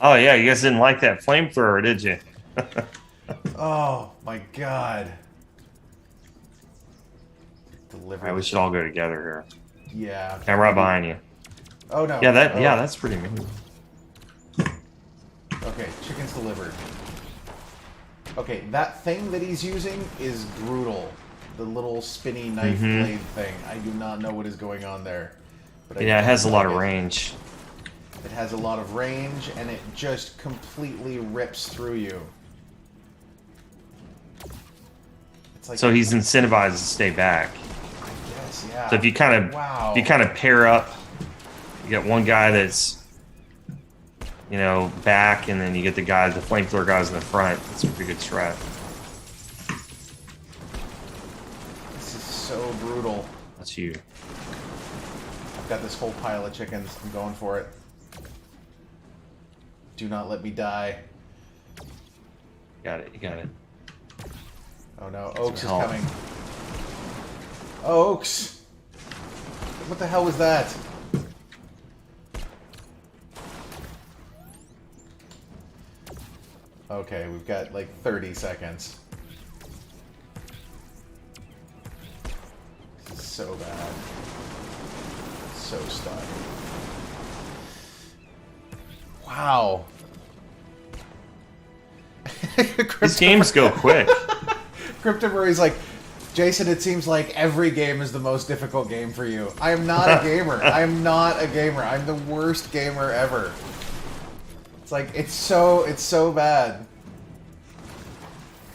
Oh yeah, you guys didn't like that flamethrower, did you? Oh my god. Deliver. Right, we should all go together here. Yeah. I'm right behind you. Oh no. Yeah, that's pretty mean. Okay, chickens delivered. Okay, that thing that he's using is brutal. The little spinny knife blade thing. I do not know what is going on there. But yeah, it has a lot of range. It has a lot of range, and it just completely rips through you. It's like so he's incentivized to stay back. I guess, yeah. So if you kind of pair up, you get one guy that's, you know, back, and then you get the flamethrower guys in the front. That's a pretty good strat. This is so brutal. That's you. I've got this whole pile of chickens. I'm going for it. Do not let me die. Got it. You got it. Oh no, Oaks is coming. Oaks! What the hell was that? Okay, we've got like 30 seconds. This is so bad. So stuck. Wow. These games go quick. Cryptomurray's like, Jason, it seems like every game is the most difficult game for you. I am not a gamer. I am not a gamer. I'm the worst gamer ever. It's like, it's so bad.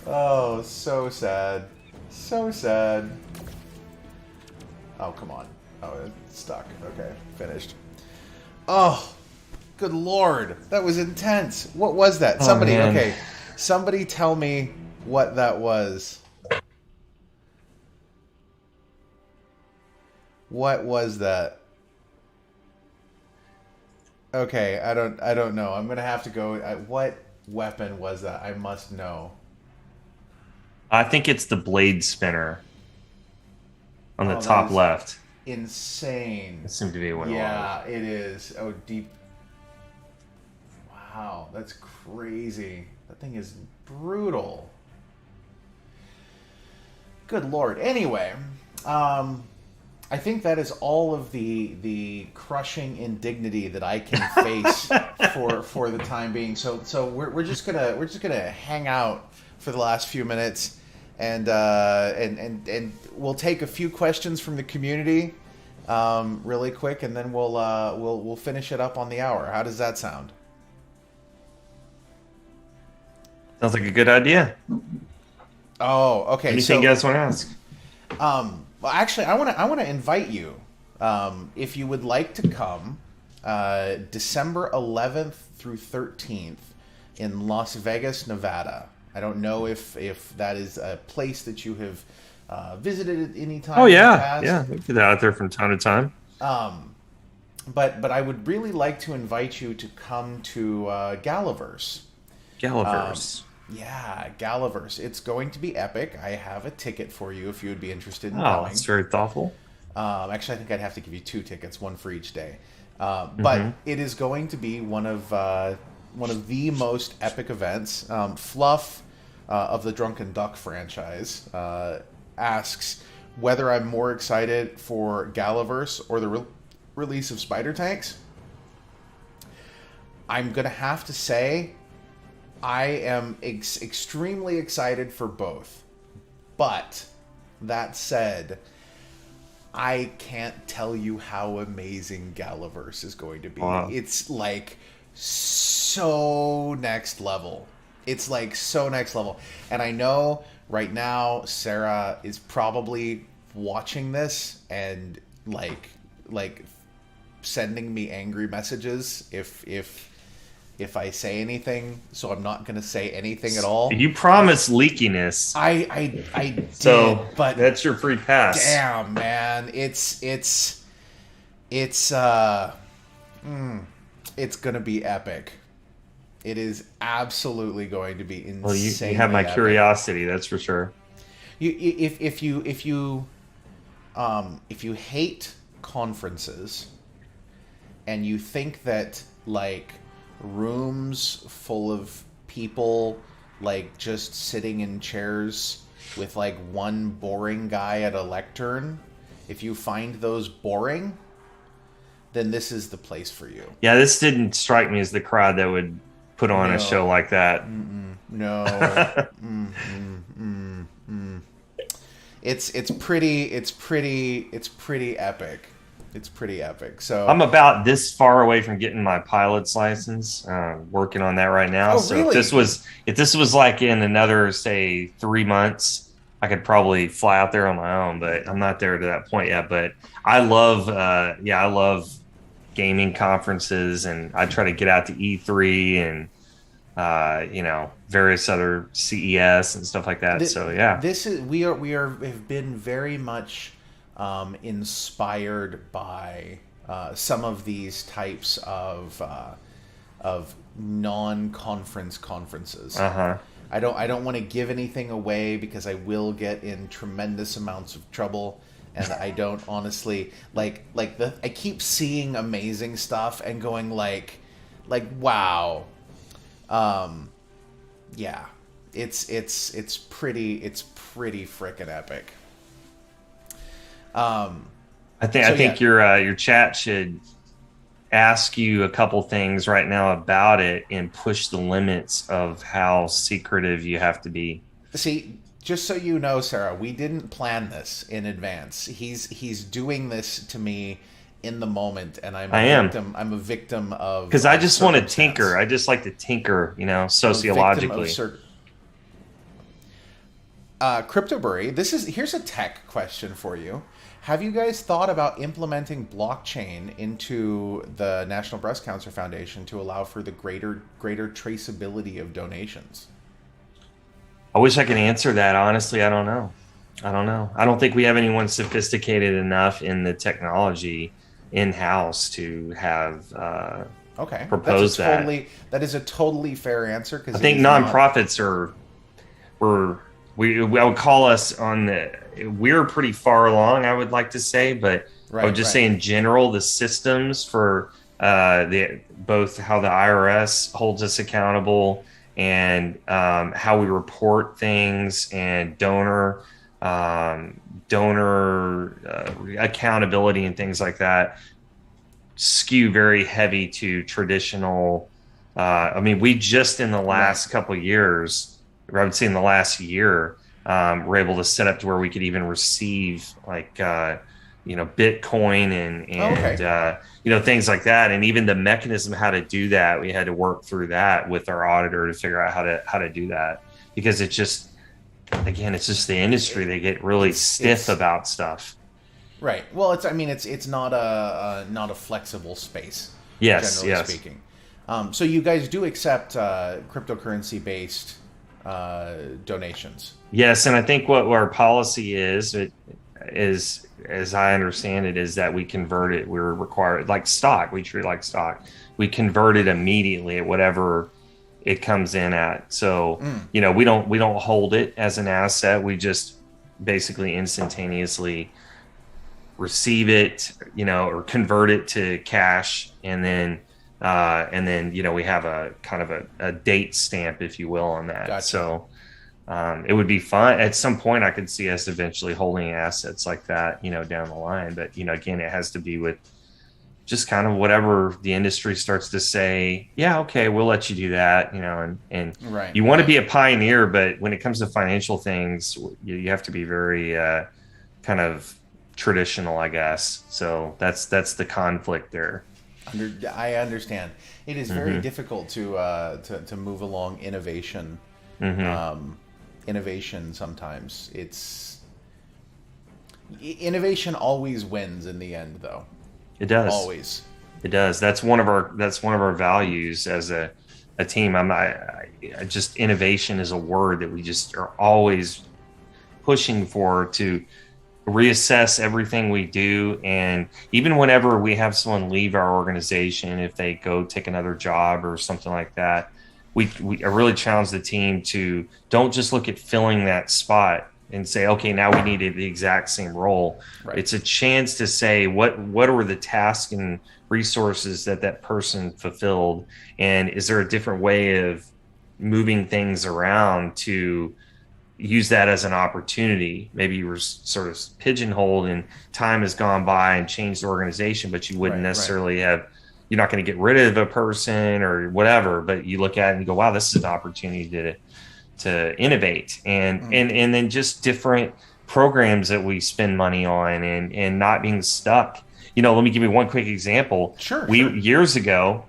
Oh, so sad. So sad. Oh, come on. Oh, it's stuck. Okay, finished. Oh, good lord. That was intense. What was that? Somebody, okay. Somebody tell me what that was. What was that? Okay, I don't know. I'm gonna have to go. What weapon was that? I must know. I think it's the blade spinner on the top left. Insane. It seemed to be what it was. Yeah, it is. Oh, deep. Wow, that's crazy. That thing is brutal. Good lord. Anyway, I think that is all of the crushing indignity that I can face for the time being. So we're just gonna hang out for the last few minutes, and we'll take a few questions from the community, really quick, and then we'll finish it up on the hour. How does that sound? Sounds like a good idea. Oh, okay. Anything you guys want to ask? Well, actually, I want to invite you, if you would like to come, December 11th through 13th in Las Vegas, Nevada. I don't know if that is a place that you have visited at any time. Oh yeah, yeah, we get out there from time to time. But I would really like to invite you to come to Galaverse. Galaverse. Yeah, Galaverse. It's going to be epic. I have a ticket for you if you would be interested in coming. Oh, that's very thoughtful. Actually, I think I'd have to give you 2 tickets, one for each day. But it is going to be one of the most epic events. Fluff of the Drunken Duck franchise asks whether I'm more excited for Galaverse or the release of Spider Tanks. I'm going to have to say I am extremely excited for both. But that said, I can't tell you how amazing Galaverse is going to be. Wow. It's like so next level. It's like so next level. And I know right now Sarah is probably watching this and like sending me angry messages if I say anything, so I'm not gonna say anything at all. You promised leakiness. I did, So but that's your free pass. damn, man, it's gonna be epic. It is absolutely going to be insane. Well, you have my curiosity, that's for sure. If you hate conferences and you think that like rooms full of people like just sitting in chairs with like one boring guy at a lectern, if you find those boring, then this is the place for you. Yeah, this didn't strike me as the crowd that would put on a show like that. No. It's pretty epic. It's pretty epic. So I'm about this far away from getting my pilot's license. Working on that right now. Oh, so really? if this was like in another, say, 3 months, I could probably fly out there on my own. But I'm not there to that point yet. But I love gaming conferences, and I try to get out to E3 and various other CES and stuff like that. So yeah, we have been very much inspired by some of these types of non-conference conferences. I don't want to give anything away because I will get in tremendous amounts of trouble, and I don't honestly I keep seeing amazing stuff and going like wow. Yeah, it's pretty freaking epic. I think your chat should ask you a couple things right now about it and push the limits of how secretive you have to be. See, just so you know, Sarah, we didn't plan this in advance. He's doing this to me in the moment, and I'm a victim of, because I just want to tinker. I just like to tinker, sociologically. CryptoBurry, here's a tech question for you. Have you guys thought about implementing blockchain into the National Breast Cancer Foundation to allow for the greater traceability of donations? I wish I could answer that. Honestly, I don't know. I don't think we have anyone sophisticated enough in the technology in-house to have proposed that. That is a totally fair answer. Because I think nonprofits I would call us we're pretty far along, I would like to say, but I would just say in general, the systems for both how the IRS holds us accountable and how we report things and donor accountability and things like that skew very heavy to traditional. We just in the last couple of years, or I would say in the last year, we're able to set up to where we could even receive Bitcoin and things like that. And even the mechanism how to do that, we had to work through that with our auditor to figure out how to do that, because it's just the industry. They get really stiff about stuff. Right. Well, it's not a flexible space. Yes. Generally speaking. So you guys do accept cryptocurrency based donations. Yes, and I think what our policy is, as I understand it, is that we convert it. We're required, like stock. We treat it like stock. We convert it immediately at whatever it comes in at. So we don't hold it as an asset. We just basically instantaneously receive it, or convert it to cash, and then we have a kind of a date stamp, if you will, on that. Gotcha. So it would be fun at some point. I could see us eventually holding assets like that, down the line. But again, it has to be with just kind of whatever the industry starts to say. Yeah, okay, we'll let you do that. And right. You want to be a pioneer, but when it comes to financial things, you have to be very kind of traditional, I guess. So that's the conflict there. I understand. It is very difficult to move along innovation. Innovation sometimes Innovation always wins in the end, though. It does. Always. It does. That's one of our values as a team. I just innovation is a word that we just are always pushing for to reassess everything we do. And even whenever we have someone leave our organization, if they go take another job or something like that, I really challenge the team to don't just look at filling that spot and say, okay, now we need the exact same role. Right. It's a chance to say what were the tasks and resources that person fulfilled, and is there a different way of moving things around to use that as an opportunity. Maybe you were sort of pigeonholed and time has gone by and changed the organization, but you wouldn't necessarily have, you're not going to get rid of a person or whatever, but you look at it and you go, wow, this is an opportunity to innovate and then just different programs that we spend money on and not being stuck. Let me give you one quick example. Sure. Years ago,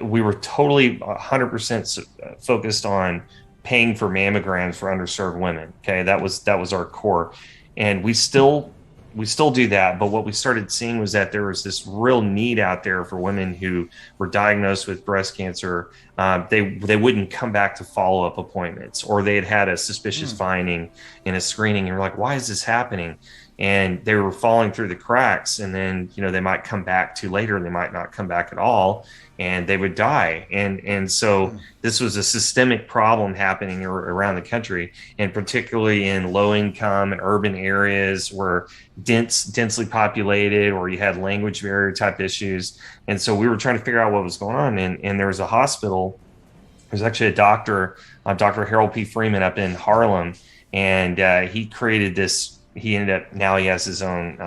we were totally 100% focused on paying for mammograms for underserved women. Okay. That was our core. And we still do that. But what we started seeing was that there was this real need out there for women who were diagnosed with breast cancer. They wouldn't come back to follow-up appointments, or they had a suspicious finding in a screening. And we're like, why is this happening? And they were falling through the cracks. And then, they might come back too later, and they might not come back at all, and they would die. And so this was a systemic problem happening around the country, and particularly in low income and urban areas where densely populated, or you had language barrier type issues. And so we were trying to figure out what was going on. And there was a hospital. There's actually a doctor, Dr. Harold P. Freeman, up in Harlem. And he created this. He ended up, now he has his own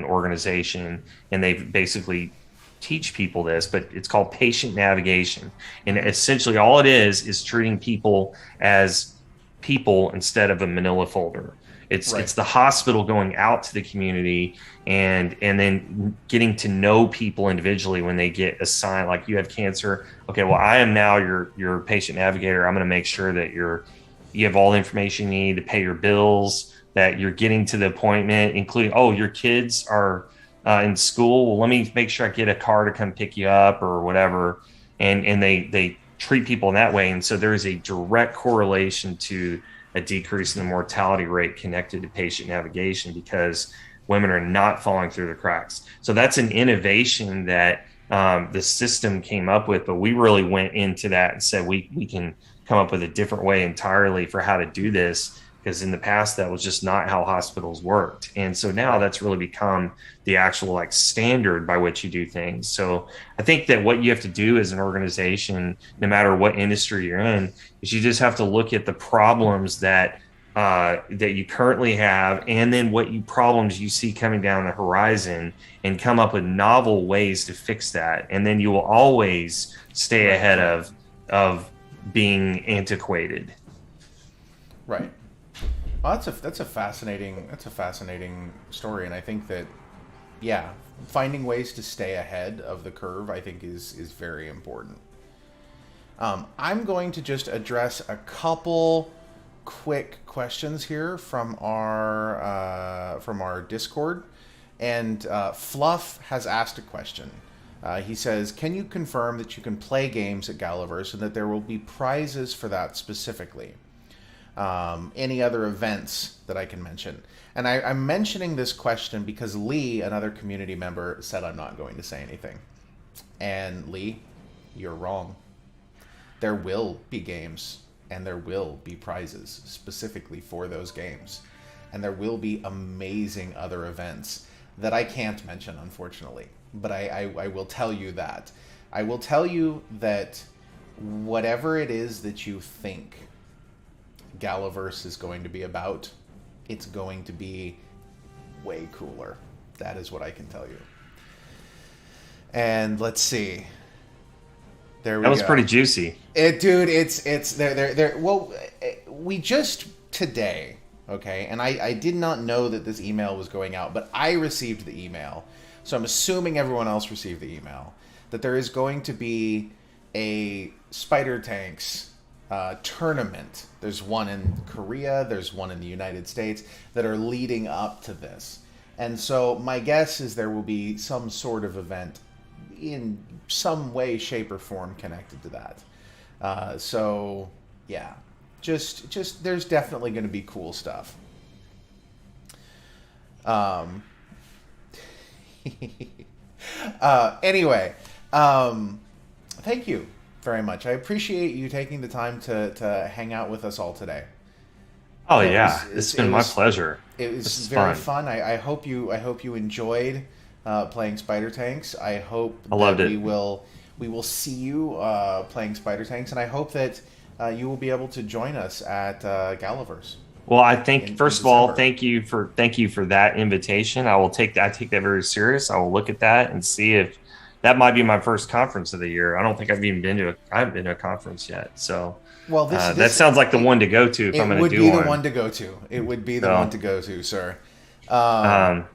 organization, and they basically teach people this, but it's called patient navigation. And essentially all it is treating people as people instead of a manila folder. It's the hospital going out to the community and then getting to know people individually when they get assigned, like, you have cancer. Okay, well, I am now your patient navigator. I'm going to make sure that you have all the information you need to pay your bills, that you're getting to the appointment, including, your kids are in school. Well, let me make sure I get a car to come pick you up or whatever. And they treat people in that way. And so there is a direct correlation to a decrease in the mortality rate connected to patient navigation, because women are not falling through the cracks. So that's an innovation that the system came up with, but we really went into that and said we can come up with a different way entirely for how to do this, because in the past that was just not how hospitals worked. And so now that's really become the actual standard by which you do things. So I think that what you have to do as an organization, no matter what industry you're in, is you just have to look at the problems that you currently have, and then what problems you see coming down the horizon, and come up with novel ways to fix that. And then you will always stay ahead of being antiquated. Right. Well, that's a fascinating story, and I think that finding ways to stay ahead of the curve, I think, is very important. I'm going to just address a couple quick questions here from our Discord, and Fluff has asked a question. He says, "Can you confirm that you can play games at Galaverse and that there will be prizes for that specifically? Any other events that I can mention?" And I'm mentioning this question because Lee, another community member, said I'm not going to say anything. And Lee, you're wrong. There will be games, and there will be prizes specifically for those games. And there will be amazing other events that I can't mention, unfortunately. But I will tell you that. I will tell you that whatever it is that you think Galaverse is going to be about, it's going to be way cooler. That is what I can tell you. And let's see. There we go. That was pretty juicy. Dude, it's there. Well, we just today, okay, and I did not know that this email was going out, but I received the email, so I'm assuming everyone else received the email, that there is going to be a Spider Tanks tournament. There's one in Korea, there's one in the United States that are leading up to this. And so my guess is there will be some sort of event in some way, shape, or form connected to that. So yeah, just there's definitely going to be cool stuff. Um, anyway, thank you very much. I appreciate you taking the time to hang out with us all today. Oh yeah, it's been my pleasure. It This was is very fun. fun. I hope you enjoyed playing Spider Tanks. I hope I that loved it. we will see you playing Spider Tanks, and I hope that you will be able to join us at Galaverse Well, I think in first of all, December. thank you for that invitation. I take that very serious. I will look at that and see if that might be my first conference of the year. I don't think I haven't been to a conference yet. So Well, that sounds like the one to go to if I'm it going to would do be the one. one to go to. It would be the one So to go to, sir. Um, um,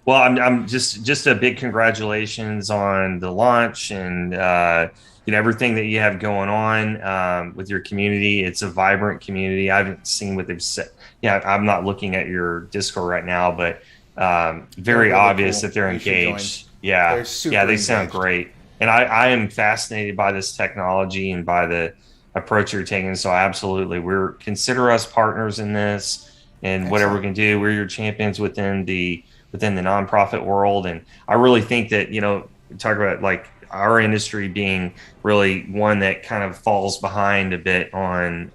well, I'm just a big congratulations on the launch and everything that you have going on with your community. It's a vibrant community. I haven't seen what they've said. Yeah, I'm not looking at your Discord right now, but they're very really obvious cool. that they're You should join. engaged. Yeah, They're yeah, super they sound engaged. great, and I am fascinated by this technology and by the approach you're taking. So absolutely, we're consider us partners in this and whatever we Excellent. can do. We're your champions within the nonprofit world. And I really think that, talk about like our industry being really one that kind of falls behind a bit on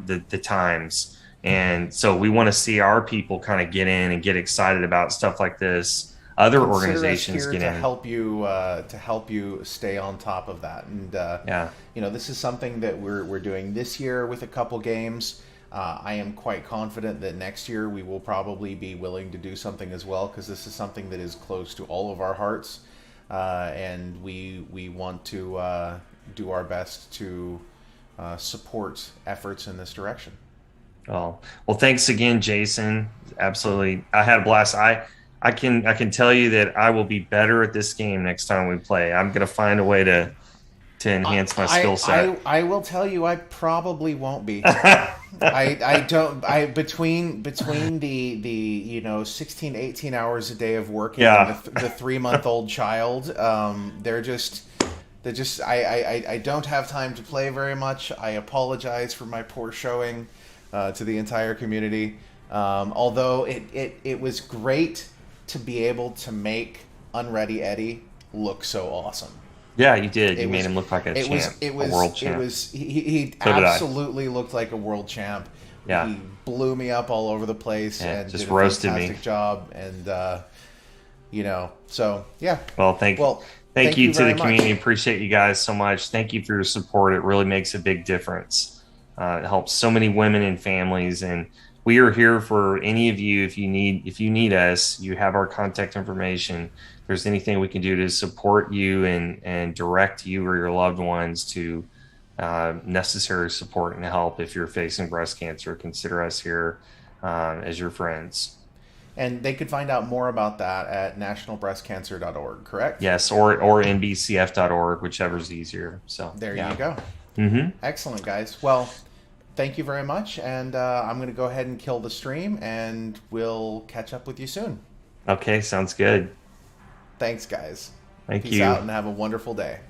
the times. And so we want to see our people kind of get in and get excited about stuff like this. Other Consider us organizations here get in. to help you stay on top of that. And Yeah. this is something that we're doing this year with a couple games. I am quite confident that next year we will probably be willing to do something as well, because this is something that is close to all of our hearts, and we want to do our best to support efforts in this direction. Oh, well, thanks again, Jason. Absolutely. I had a blast. I can tell you that I will be better at this game next time we play. I'm going to find a way to enhance my skill set. I will tell you, I probably won't be. I don't I between the 16 18 hours a day of working and Yeah. the 3 month old child, they're just I don't have time to play very much. I apologize for my poor showing to the entire community. Although it was great to be able to make Unready Eddie look so awesome. Yeah, you did. You It made was him look like a it was champ, it a was world it champ. was he So did I. absolutely looked like a world champ. Yeah. He blew me up all over the place Yeah. and Just did a roasted me. fantastic job. And so yeah. Well, Well, thank thank you you to very the community. much. Appreciate you guys so much. Thank you for your support. It really makes a big difference. It helps so many women and families, and we are here for any of you. If you need us, you have our contact information. If there's anything we can do to support you and direct you or your loved ones to necessary support and help. If you're facing breast cancer, consider us here as your friends. And they could find out more about that at nationalbreastcancer.org, correct? Yes, or NBCF.org, whichever's easier. So There you yeah. go. Mm-hmm. Excellent, guys. Well, thank you very much. And I'm going to go ahead and kill the stream, and we'll catch up with you soon. Okay, sounds good. Thanks, guys. Thank Peace out you. and have a wonderful day.